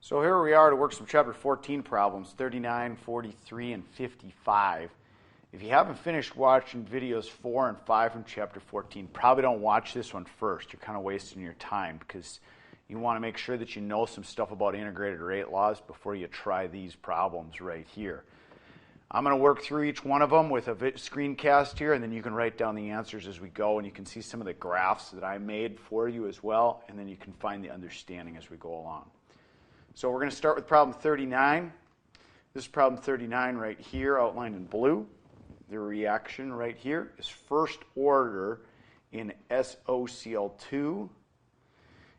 So here we are to work some Chapter 14 problems, 39, 43, and 55. If you haven't finished watching videos 4 and 5 from Chapter 14, probably don't watch this one first. You're kind of wasting your time because you want to make sure that you know some stuff about integrated rate laws before you try these problems right here. I'm going to work through each one of them with a screencast here, and then you can write down the answers as we go, and you can see some of the graphs that I made for you as well, and then you can find the understanding as we go along. So we're going to start with problem 39. This is problem 39 right here, outlined in blue. The reaction right here is first order in SOCl2.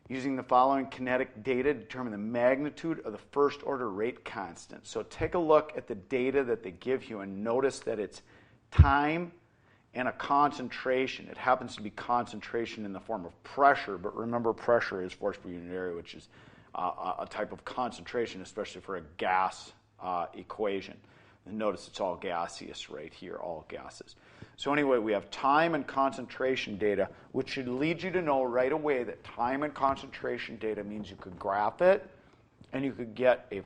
Using the following kinetic data, determine the magnitude of the first order rate constant. So take a look at the data that they give you and notice that it's time and a concentration. It happens to be concentration in the form of pressure, but remember pressure is force per unit area, which is a type of concentration, especially for a gas equation. And notice it's all gaseous right here, all gases. So anyway, we have time and concentration data, which should lead you to know right away that time and concentration data means you could graph it, and you could get a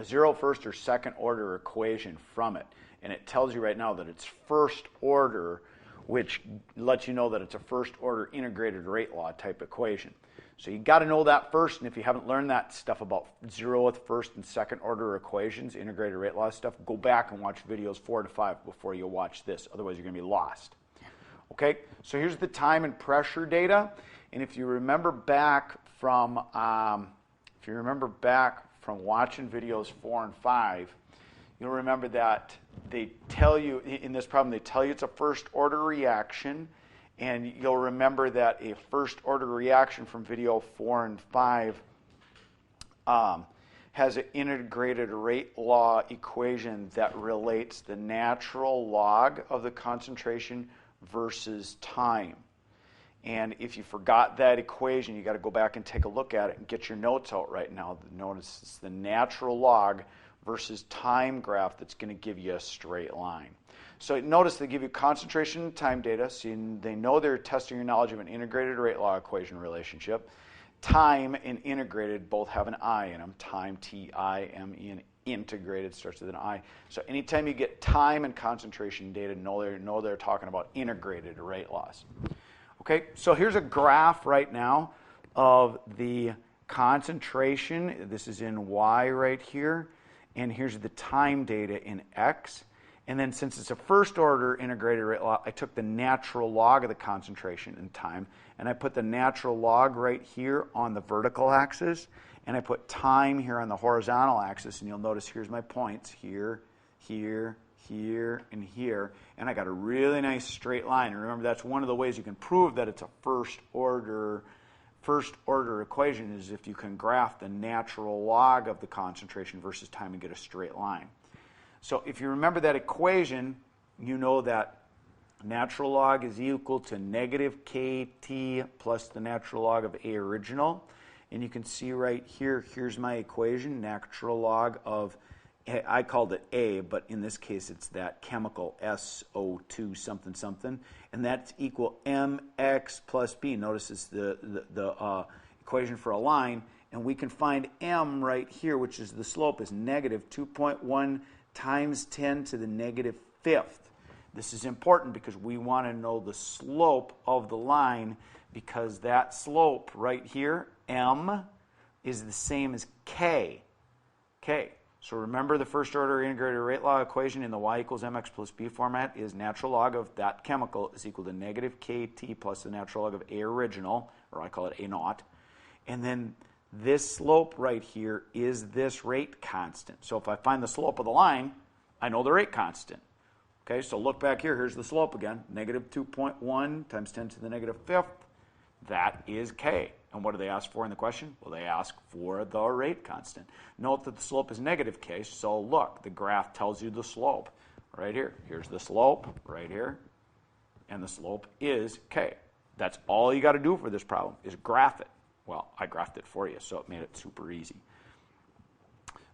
zero first or second order equation from it. And it tells you right now that it's first order, which lets you know that it's a first order integrated rate law type equation. So you got to know that first, and if you haventh learned that stuff about zeroth, first, and second order equations, integrated rate law stuff, go back and watch videos 4 to 5 before you watch this. Otherwise, you're going to be lost. Okay, so here's the time and pressure data, and if you remember back from watching videos 4 and 5, you'll remember that they tell you in this problem it's a first order reaction. And you'll remember that a first order reaction from video 4 and 5 has an integrated rate law equation that relates the natural log of the concentration versus time. And if you forgot that equation, you got to go back and take a look at it and get your notes out right now. Notice it's the natural log versus time graph that's going to give you a straight line. So notice they give you concentration and time data, so they know they're testing your knowledge of an integrated rate law equation relationship. Time and integrated both have an I in them. Time, T-I-M-E, and integrated starts with an I. So anytime you get time and concentration data, know they're talking about integrated rate laws. Okay, so here's a graph right now of the concentration. This is in Y right here, and here's the time data in X. And then since it's a first order integrated rate law, I took the natural log of the concentration in time, and I put the natural log right here on the vertical axis, and I put time here on the horizontal axis, and you'll notice here's my points, here, here, here, and here, and I got a really nice straight line. And remember, that's one of the ways you can prove that it's a first order equation is if you can graph the natural log of the concentration versus time and get a straight line. So if you remember that equation, you know that natural log is equal to negative kt plus the natural log of A original. And you can see right here, here's my equation, natural log of, I called it A, but in this case it's that chemical SO2 something something, and that's equal mx plus b. Notice it's the equation for a line, and we can find m right here, which is the slope, is negative 2.1 times 10 to the negative fifth. This is important because we want to know the slope of the line, because that slope right here, m, is the same as k. Okay, so remember the first order integrated rate law equation in the y equals mx plus b format is natural log of that chemical is equal to negative kt plus the natural log of A original, or I call it A naught. And then this slope right here is this rate constant. So if I find the slope of the line, I know the rate constant. Okay, so look back here. Here's the slope again. Negative 2.1 times 10 to the negative fifth. That is k. And what do they ask for in the question? Well, they ask for the rate constant. Note that the slope is negative k, so look, the graph tells you the slope right here. Here's the slope right here, and the slope is k. That's all you got to do for this problem is graph it. Well, I graphed it for you, so it made it super easy.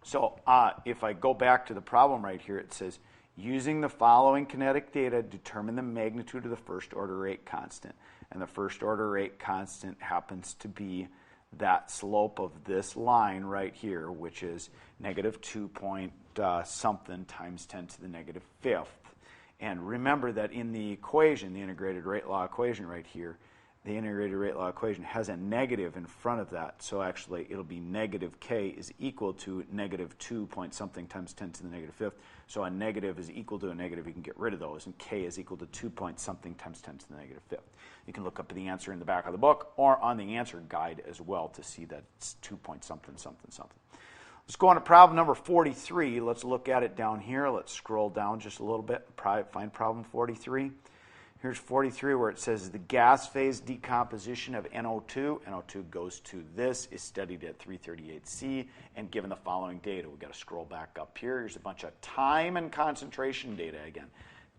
So if I go back to the problem right here, it says, using the following kinetic data, determine the magnitude of the first order rate constant. And the first order rate constant happens to be that slope of this line right here, which is negative 2 point something times 10 to the negative fifth. And remember that in the equation, the integrated rate law equation right here, the integrated rate law equation has a negative in front of that. So actually, it'll be negative k is equal to negative 2 point something times 10 to the negative fifth. So a negative is equal to a negative. You can get rid of those. And k is equal to 2 point something times 10 to the negative fifth. You can look up the answer in the back of the book or on the answer guide as well to see that it's 2 point something something something. Let's go on to problem number 43. Let's look at it down here. Let's scroll down just a little bit. Find problem 43. Here's 43 where it says the gas phase decomposition of NO2. NO2 goes to this, is studied at 338C, and given the following data. We've got to scroll back up here. Here's a bunch of time and concentration data again.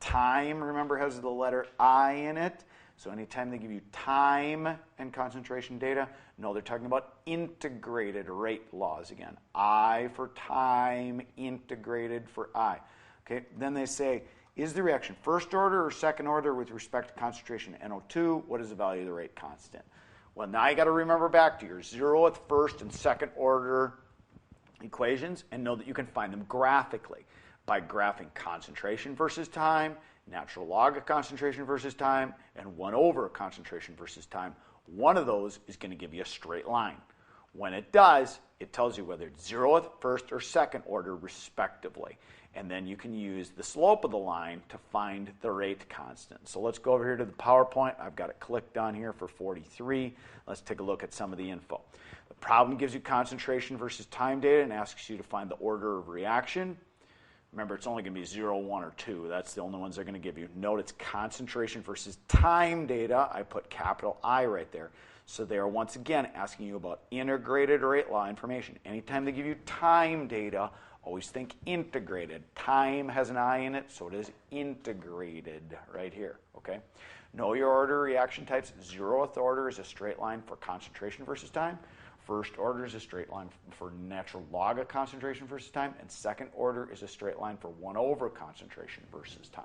Time, remember, has the letter I in it. So anytime they give you time and concentration data, no, they're talking about integrated rate laws again. I for time, integrated for I. Okay, then they say, is the reaction first order or second order with respect to concentration NO2? What is the value of the rate constant? Well, now you got to remember back to your 0th, first, and second order equations and know that you can find them graphically by graphing concentration versus time, natural log of concentration versus time, and 1 over concentration versus time. One of those is going to give you a straight line. When it does, it tells you whether it's 0th, first, or second order respectively. And then you can use the slope of the line to find the rate constant. So let's go over here to the PowerPoint. I've got it clicked on here for 43. Let's take a look at some of the info. The problem gives you concentration versus time data and asks you to find the order of reaction. Remember, it's only going to be 0, 1, or 2. That's the only ones they're going to give you. Note it's concentration versus time data. I put capital I right there. So they are once again asking you about integrated rate law information. Anytime they give you time data, always think integrated. Time has an I in it, so it is integrated right here, okay? Know your order reaction types. 0th order is a straight line for concentration versus time. First order is a straight line for natural log of concentration versus time. And second order is a straight line for 1 over concentration versus time.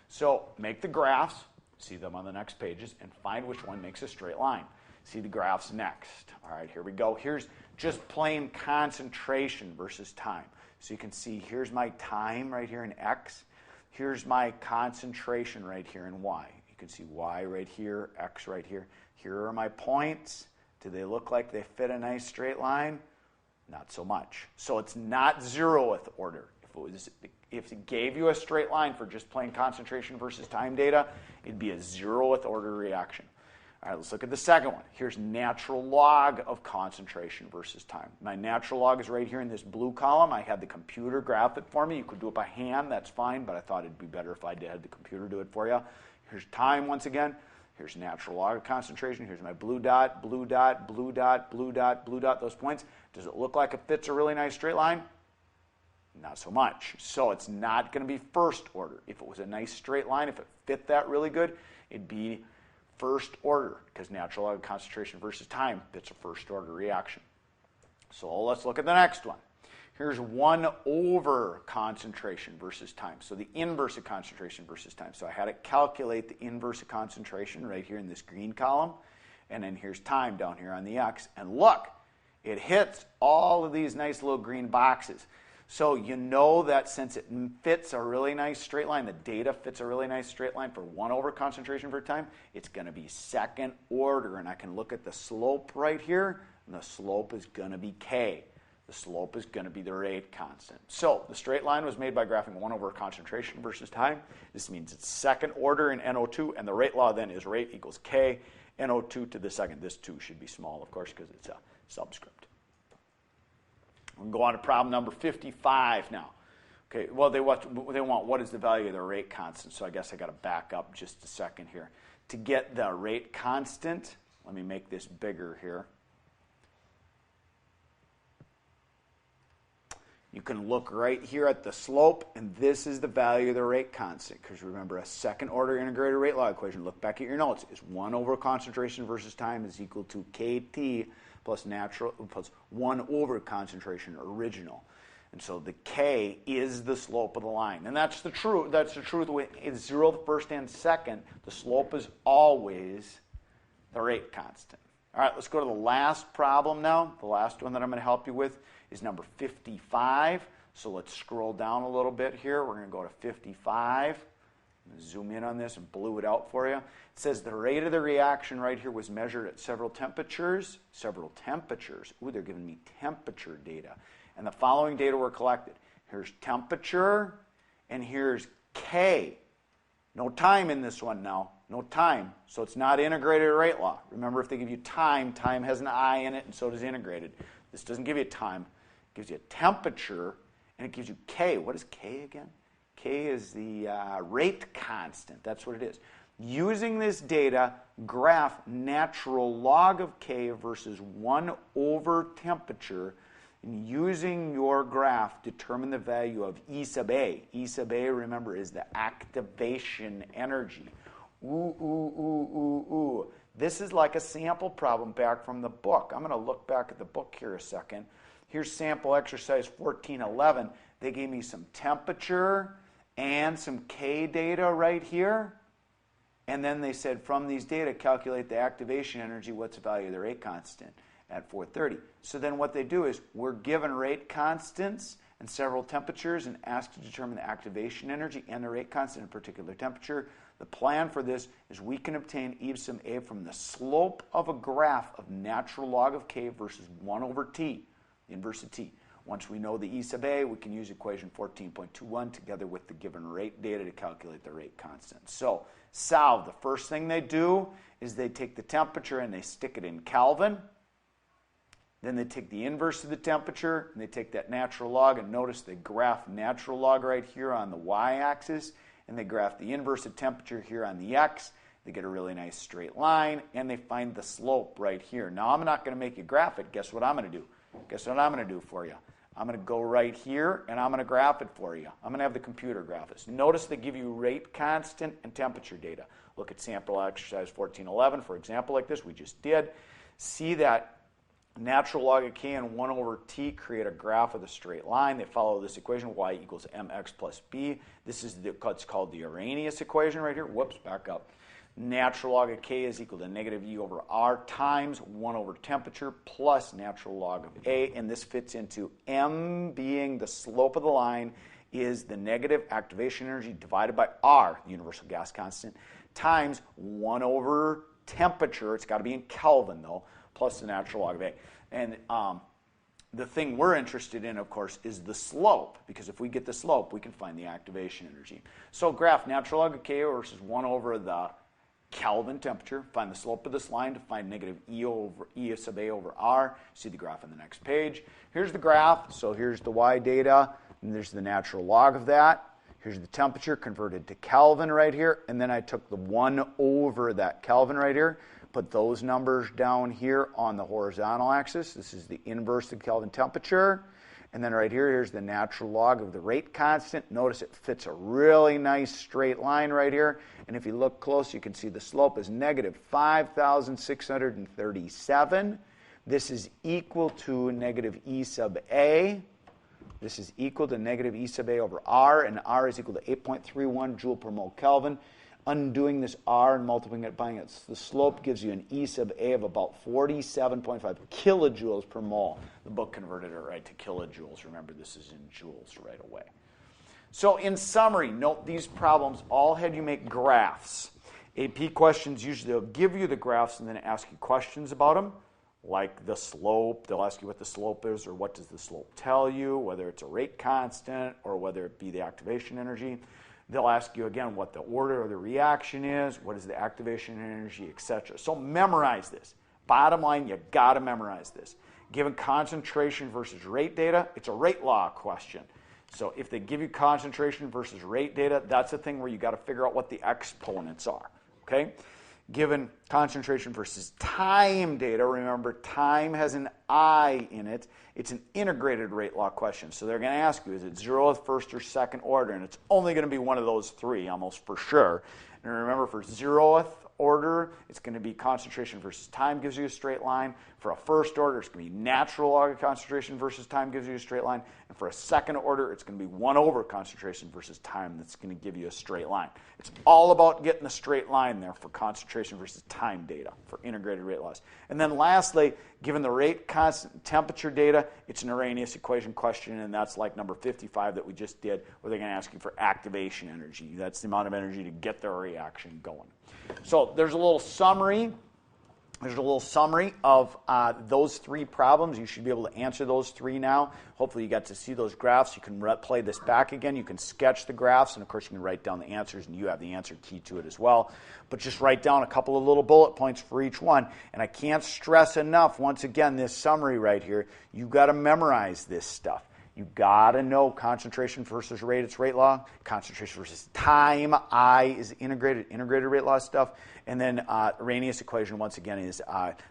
So make the graphs, see them on the next pages, and find which one makes a straight line. See the graphs next. All right, here we go. Here's just plain concentration versus time. So you can see here's my time right here in X. Here's my concentration right here in Y. You can see Y right here, X right here. Here are my points. Do they look like they fit a nice straight line? Not so much. So it's not 0th order. If it gave you a straight line for just plain concentration versus time data, it'd be a 0th order reaction. All right, let's look at the second one. Here's natural log of concentration versus time. My natural log is right here in this blue column. I had the computer graph it for me. You could do it by hand, that's fine, but I thought it'd be better if I had the computer do it for you. Here's time once again. Here's natural log of concentration. Here's my blue dot, blue dot, blue dot, blue dot, blue dot, those points. Does it look like it fits a really nice straight line? Not so much. So it's not going to be first order. If it was a nice straight line, if it fit that really good, it'd be first order, because natural log of concentration versus time fits a first order reaction. So let's look at the next one. Here's 1 over concentration versus time. So the inverse of concentration versus time. So I had it calculate the inverse of concentration right here in this green column. And then here's time down here on the X. And look, it hits all of these nice little green boxes. So you know that since it fits a really nice straight line, the data fits a really nice straight line for 1 over concentration for time, it's going to be second order. And I can look at the slope right here, and the slope is going to be K. The slope is going to be the rate constant. So the straight line was made by graphing 1 over concentration versus time. This means it's second order in NO2, and the rate law then is rate equals K, NO2 to the second. This 2 should be small, of course, because it's a subscript. We'll go on to problem number 55 now. Okay, well, they want what is the value of the rate constant, so I guess I got to back up just a second here. To get the rate constant, let me make this bigger here. You can look right here at the slope, and this is the value of the rate constant, because remember, a second order integrated rate law equation, look back at your notes, is 1 over concentration versus time is equal to KT plus 1 over concentration original. And so the K is the slope of the line. And that's the truth. That's the truth. It's 0th, first, and second. The slope is always the rate constant. All right, let's go to the last problem now. The last one that I'm going to help you with is number 55. So let's scroll down a little bit here. We're going to go to 55. I'm going to zoom in on this and blue it out for you. It says the rate of the reaction right here was measured at several temperatures. Several temperatures. Ooh, they're giving me temperature data. And the following data were collected. Here's temperature, and here's K. No time in this one now. No time. So it's not integrated rate law. Remember, if they give you time, time has an I in it, and so does integrated. This doesn't give you time. It gives you a temperature, and it gives you K. What is K again? K is the rate constant. That's what it is. Using this data, graph natural log of K versus 1 over temperature. And using your graph, determine the value of E sub A. E sub A, remember, is the activation energy. Ooh, ooh, ooh, ooh, ooh. This is like a sample problem back from the book. I'm going to look back at the book here a second. Here's sample exercise 1411. They gave me some temperature and some K data right here. And then they said, from these data, calculate the activation energy. What's the value of the rate constant at 430? So then what they do is, we're given rate constants and several temperatures and asked to determine the activation energy and the rate constant at a particular temperature. The plan for this is we can obtain E sub A from the slope of a graph of natural log of K versus 1 over T, the inverse of T. Once we know the E sub A, we can use equation 14.21 together with the given rate data to calculate the rate constant. So, solve. The first thing they do is they take the temperature and they stick it in Kelvin. Then they take the inverse of the temperature and they take that natural log, and notice they graph natural log right here on the y-axis, and they graph the inverse of temperature here on the x. They get a really nice straight line, and they find the slope right here. Now, I'm not going to make you graph it. Guess what I'm going to do? Guess what I'm going to do for you? I'm going to go right here, and I'm going to graph it for you. I'm going to have the computer graph this. Notice they give you rate constant and temperature data. Look at sample exercise 1411 for example like this we just did. See that natural log of K and 1 over T create a graph with a straight line. They follow this equation, y equals mx plus b. This is what's called the Arrhenius equation right here. Whoops, back up. Natural log of K is equal to negative E over R times 1 over temperature plus natural log of A. And this fits into M being the slope of the line is the negative activation energy divided by R, the universal gas constant, times 1 over temperature. It's got to be in Kelvin, though, plus the natural log of A. And the thing we're interested in, of course, is the slope, because if we get the slope, we can find the activation energy. So graph natural log of K versus 1 over the Kelvin temperature. Find the slope of this line to find negative E sub A over R. See the graph on the next page. Here's the graph. So here's the Y data, and there's the natural log of that. Here's the temperature converted to Kelvin right here, and then I took the 1 over that Kelvin right here, put those numbers down here on the horizontal axis. This is the inverse of Kelvin temperature. And then right here, here's the natural log of the rate constant. Notice it fits a really nice straight line right here. And if you look close, you can see the slope is negative 5,637. This is equal to negative E sub A. This is equal to negative E sub A over R, and R is equal to 8.31 joule per mole Kelvin. Undoing this R and multiplying it by the slope gives you an E sub A of about 47.5 kilojoules per mole. The book converted it right to kilojoules. Remember, this is in joules right away. So in summary, note these problems all had you make graphs. AP questions, usually they'll give you the graphs and then ask you questions about them, like the slope. They'll ask you what the slope is, or what does the slope tell you, whether it's a rate constant or whether it be the activation energy. They'll ask you again what the order of the reaction is, what is the activation energy, etc. So memorize this. Bottom line, you got to memorize this. Given concentration versus rate data, it's a rate law question. So if they give you concentration versus rate data, that's the thing where you got to figure out what the exponents are. Okay? Given concentration versus time data, remember time has an I in it. It's an integrated rate law question. So they're going to ask you, is it 0th, 1st, or 2nd order? And it's only going to be one of those three, almost for sure. And remember, for 0th order, it's going to be concentration versus time gives you a straight line. For a first order, it's going to be natural log of concentration versus time gives you a straight line. And for a second order, it's going to be 1 over concentration versus time that's going to give you a straight line. It's all about getting a straight line there for concentration versus time data for integrated rate laws. And then lastly, given the rate, constant, and temperature data, it's an Arrhenius equation question, and that's like number 55 that we just did, where they're going to ask you for activation energy. That's the amount of energy to get their reaction going. So there's a little summary. There's a little summary of those 3 problems. You should be able to answer those 3 now. Hopefully you got to see those graphs. You can play this back again. You can sketch the graphs, and of course you can write down the answers, and you have the answer key to it as well. But just write down a couple of little bullet points for each one. And I can't stress enough, once again, this summary right here, you've got to memorize this stuff. You got to know concentration versus rate, it's rate law. Concentration versus time, I is integrated rate law stuff. And then Arrhenius equation, once again, is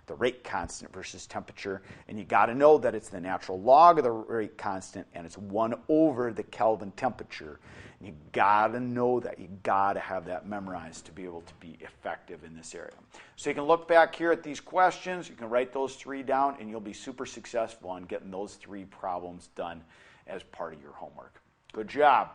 the rate constant versus temperature. And you got to know that it's the natural log of the rate constant, and it's 1 over the Kelvin temperature. And you got to know that. You got to have that memorized to be able to be effective in this area. So you can look back here at these questions. You can write those 3 down, and you'll be super successful on getting those 3 problems done as part of your homework. Good job.